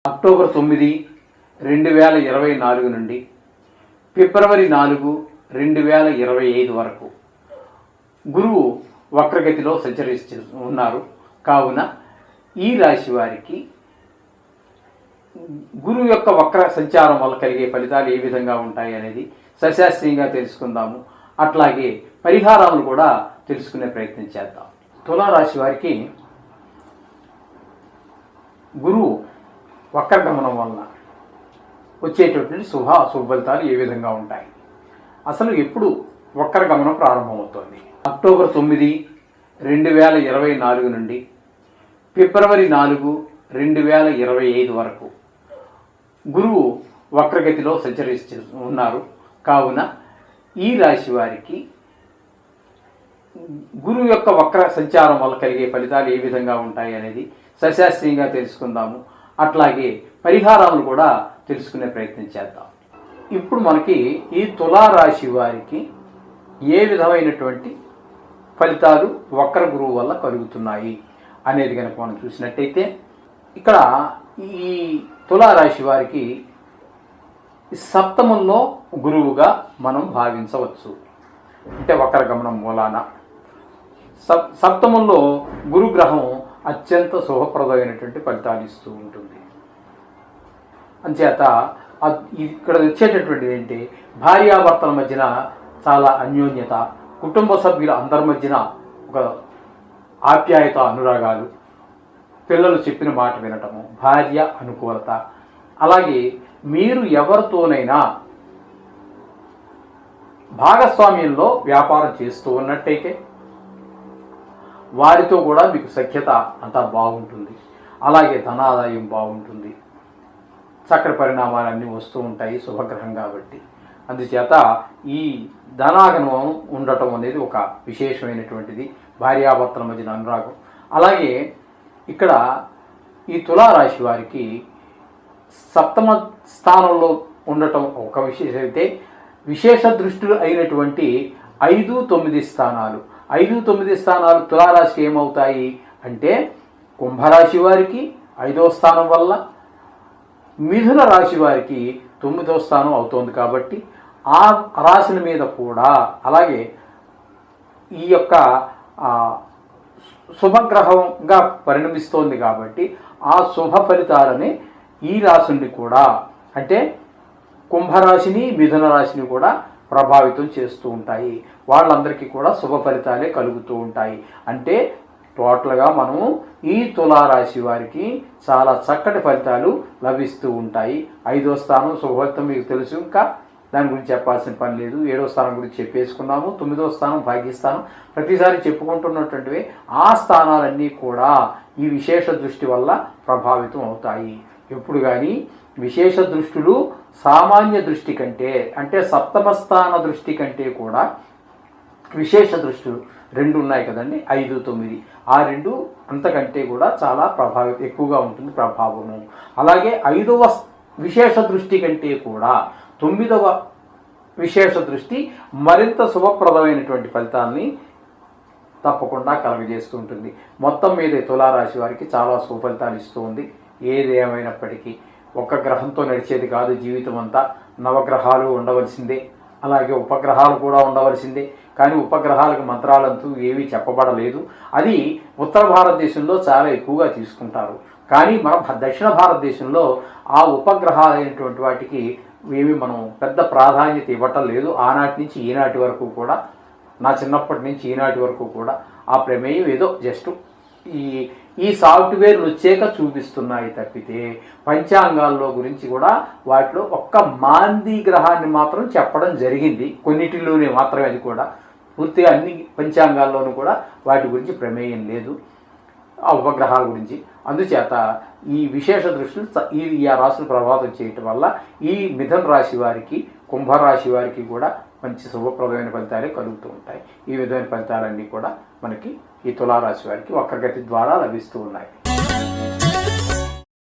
October 9, 2024 నుండి ఫిబ్రవరి 4, 2025 వరకు గురువు వక్రగతిలో సంచరిస్తూ ఉన్నారు. కావున ఈ రాశి వారికి గురువు యొక్క వక్ర సంచారం వల్ల కలిగే ఫలితాలు ఏ విధంగా ఉంటాయి అనేది సశాస్త్రీయంగా తెలుసుకుందాము. అట్లాగే పరిహారాలు కూడా తెలుసుకునే ప్రయత్నం చేద్దాం. తులారాశి వారికి గురువు వక్రగమనం వలన వచ్చేటటువంటి అశుభ ఫలితాలు ఏ విధంగా ఉంటాయి, అసలు ఎప్పుడు వక్రగమనం ప్రారంభమవుతోంది? అక్టోబర్ 9, 2024 నుండి ఫిబ్రవరి 4, 2025 వరకు గురువు వక్రగతిలో సంచరిస్తూ ఉన్నారు. కావున ఈ రాశి వారికి గురువు యొక్క వక్ర సంచారం వల్ల కలిగే ఫలితాలు ఏ విధంగా ఉంటాయి అనేది సశాస్త్రీయంగా తెలుసుకుందాము. అట్లాగే పరిహారాలు కూడా తెలుసుకునే ప్రయత్నం చేద్దాం. ఇప్పుడు మనకి ఈ తులారాశి వారికి ఏ విధమైనటువంటి ఫలితాలు వక్ర గురువు వల్ల కలుగుతున్నాయి అనేది కనుక మనం చూసినట్టయితే, ఇక్కడ ఈ తులారాశి వారికి సప్తమంలో గురువుగా మనం భావించవచ్చు. అంటే వక్రగమనం మూలాన సప్తమంలో గురుగ్రహం అత్యంత శుభప్రదమైనటువంటి ఫలితాలు ఇస్తూ ఉంటుంది. అంచేత ఇక్కడ వచ్చేటటువంటిది ఏంటి, భార్యాభర్తల మధ్యన చాలా అన్యోన్యత, కుటుంబ సభ్యుల అందరి మధ్యన ఒక ఆప్యాయత, అనురాగాలు, పిల్లలు చెప్పిన మాట వినటము, భార్య అనుకూలత, అలాగే మీరు ఎవరితోనైనా భాగస్వామ్యంలో వ్యాపారం చేస్తూ ఉన్నట్టయితే వారితో కూడా మీకు సఖ్యత అంతా బాగుంటుంది. అలాగే ధనాదాయం బాగుంటుంది. చక్కటి పరిణామాలన్నీ వస్తూ ఉంటాయి శుభగ్రహం కాబట్టి. అందుచేత ఈ ధనాగమనం ఉండటం అనేది ఒక విశేషమైనటువంటిది, భార్యాభర్తల మధ్యన అనురాగం. అలాగే ఇక్కడ ఈ తులారాశి వారికి సప్తమ స్థానంలో ఉండటం ఒక విశేషం అయితే, విశేష దృష్టులు అయినటువంటి 5, 9 స్థానాలు 5, 9 స్థానాలు తులారాశికి ఏమవుతాయి అంటే, కుంభరాశి వారికి 5వ స్థానం వల్ల, మిథున రాశి వారికి 9వ స్థానం అవుతోంది. కాబట్టి ఆ రాశుల మీద కూడా అలాగే ఈ యొక్క శుభగ్రహంగా పరిణమిస్తోంది. కాబట్టి ఆ శుభ ఫలితాలని ఈ రాశుల్ని కూడా, అంటే కుంభరాశిని మిథున రాశిని కూడా ప్రభావితం చేస్తూ ఉంటాయి. వాళ్ళందరికీ కూడా శుభ ఫలితాలే కలుగుతూ ఉంటాయి. అంటే టోటల్గా మనము ఈ తులారాశి వారికి చాలా చక్కటి ఫలితాలు లభిస్తూ ఉంటాయి. 5వ స్థానం శుభఫలితం మీకు తెలుసు, ఇంకా దాని గురించి చెప్పాల్సిన పని లేదు. 7వ స్థానం గురించి చెప్పేసుకున్నాము. 9వ స్థానం భాగ్యస్థానం ప్రతిసారి చెప్పుకుంటున్నటువంటివి. ఆ స్థానాలన్నీ కూడా ఈ విశేష దృష్టి వల్ల ప్రభావితం అవుతాయి. ఎప్పుడు కానీ విశేష దృష్టులు సామాన్య దృష్టి కంటే, అంటే సప్తమ స్థాన దృష్టి కంటే కూడా విశేష దృష్టులు 2 ఉన్నాయి కదండి, 5, 9. ఆ 2 అంతకంటే కూడా చాలా ఎక్కువగా ఉంటుంది ప్రభావము. అలాగే 5వ విశేష దృష్టి కంటే కూడా 9వ విశేష దృష్టి మరింత శుభప్రదమైనటువంటి ఫలితాలని తప్పకుండా కలుగజేస్తూ ఉంటుంది. మొత్తం మీద తులారాశి వారికి చాలా శుభ ఫలితాలు ఇస్తూ ఉంది. ఏదేమైనప్పటికీ ఒక్క గ్రహంతో నడిచేది కాదు జీవితం అంతా. నవగ్రహాలు ఉండవలసిందే, అలాగే ఉపగ్రహాలు కూడా ఉండవలసిందే. కానీ ఉపగ్రహాలకు మంత్రాలంతూ ఏమీ చెప్పబడలేదు. అది ఉత్తర భారతదేశంలో చాలా ఎక్కువగా తీసుకుంటారు. కానీ మన దక్షిణ భారతదేశంలో ఆ ఉపగ్రహాలైనటువంటి వాటికి ఏమి మనం పెద్ద ప్రాధాన్యత ఇవ్వటం లేదు. ఆనాటి నుంచి ఈనాటి వరకు కూడా, నా చిన్నప్పటి నుంచి ఈనాటి వరకు కూడా ఆ ప్రమేయం ఏదో జస్ట్ ఈ సాఫ్ట్వేర్లు వచ్చాక చూపిస్తున్నాయి తప్పితే, పంచాంగాల్లో గురించి కూడా వాటిలో ఒక్క మాంది గ్రహాన్ని మాత్రం చెప్పడం జరిగింది. కొన్నిటిలోనే మాత్రమే, అది కూడా పూర్తిగా అన్ని పంచాంగాల్లోనూ కూడా వాటి గురించి ప్రమేయం లేదు ఆ ఉపగ్రహాల గురించి. అందుచేత ఈ విశేష దృష్టిని ఈ రాశులు ప్రభావితం చేయటం వల్ల ఈ మిథున రాశి వారికి, కుంభరాశి వారికి కూడా మంచి శుభప్రదమైన ఫలితాలే కలుగుతూ ఉంటాయి. ఈ విధమైన ఫలితాలన్నీ కూడా మనకి ఈ తులారాశి వారికి వక్రగతి ద్వారా లభిస్తూ ఉన్నాయి.